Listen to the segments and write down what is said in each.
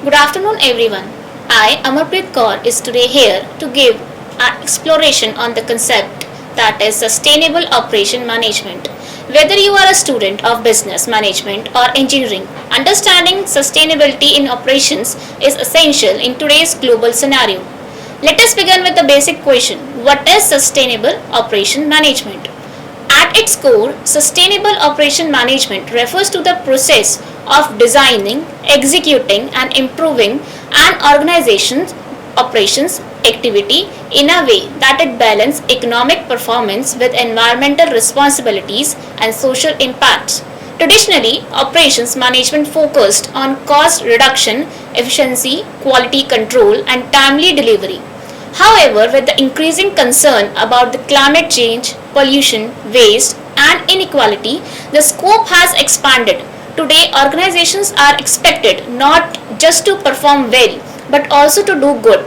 Good afternoon, everyone. I, Amarpreet Kaur, is today here to give an exploration on the concept that is sustainable operation management. Whether you are a student of business management or engineering, understanding sustainability in operations is essential in today's global scenario. Let us begin with the basic question: what is sustainable operation management? At its core, sustainable operation management refers to the process of designing, executing, and improving an organization's operations activity in a way that it balances economic performance with environmental responsibilities and social impacts. Traditionally, operations management focused on cost reduction, efficiency, quality control, and timely delivery. However, with the increasing concern about the climate change, pollution, waste, and inequality, the scope has expanded. Today, organizations are expected not just to perform well, but also to do good.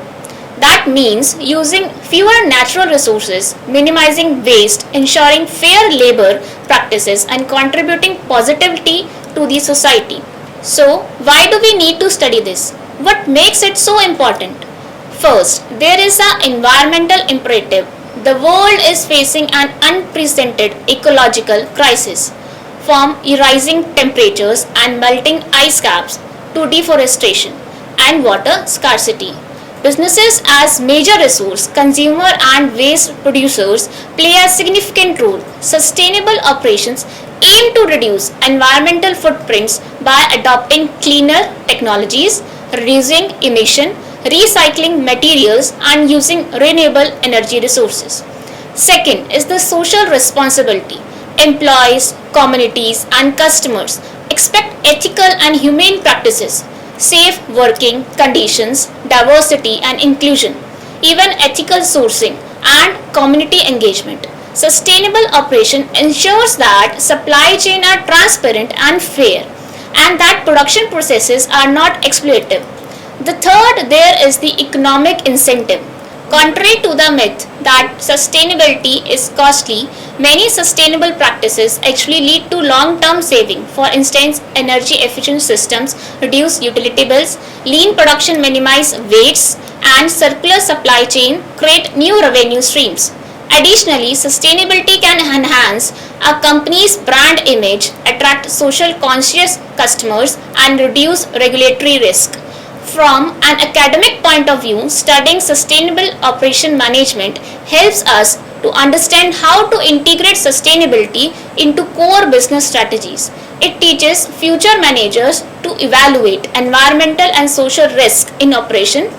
That means using fewer natural resources, minimizing waste, ensuring fair labor practices, and contributing positively to the society. So, why do we need to study this? What makes it so important? First, there is an environmental imperative. The world is facing an unprecedented ecological crisis, from rising temperatures and melting ice caps to deforestation and water scarcity. Businesses, as major resource consumer and waste producers, play a significant role. Sustainable operations aim to reduce environmental footprints by adopting cleaner technologies, reducing emission, recycling materials, and using renewable energy resources. Second is the social responsibility. Employees, communities, and customers expect ethical and humane practices, safe working conditions, diversity and inclusion, even ethical sourcing, and community engagement. Sustainable operation ensures that supply chains are transparent and fair, and that production processes are not exploitative. The third there is the economic incentive. Contrary to the myth that sustainability is costly, many sustainable practices actually lead to long-term saving. For instance, energy efficient systems reduce utility bills, lean production minimize wastes, and circular supply chain create new revenue streams. Additionally, sustainability can enhance a company's brand image, attract social conscious customers, and reduce regulatory risk. From an academic point of view, studying sustainable operation management helps us to understand how to integrate sustainability into core business strategies. It teaches future managers to evaluate environmental and social risk in operation,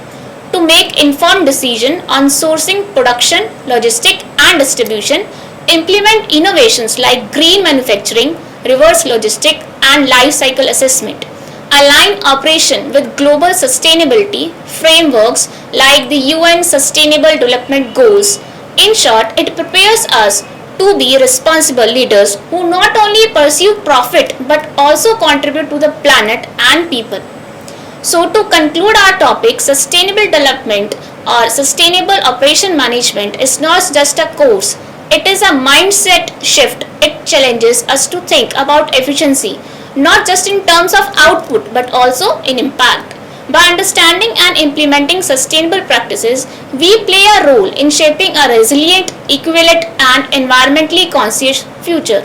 to make informed decisions on sourcing, production, logistics, and distribution, implement innovations like green manufacturing, reverse logistics, and life cycle assessment, align operation with global sustainability frameworks like the UN Sustainable Development Goals. In short, it prepares us to be responsible leaders who not only pursue profit but also contribute to the planet and people. So, to conclude our topic, sustainable development or sustainable operation management is not just a course, it is a mindset shift. It challenges us to think about efficiency not just in terms of output but also in impact. By understanding and implementing sustainable practices, we play a role in shaping a resilient, equivalent, and environmentally conscious future.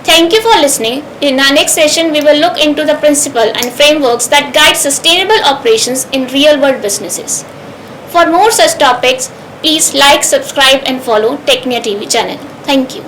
Thank you for listening. In our next session, we will look into the principles and frameworks that guide sustainable operations in real-world businesses. For more such topics, please like, subscribe, and follow Tecnia TV channel. Thank you.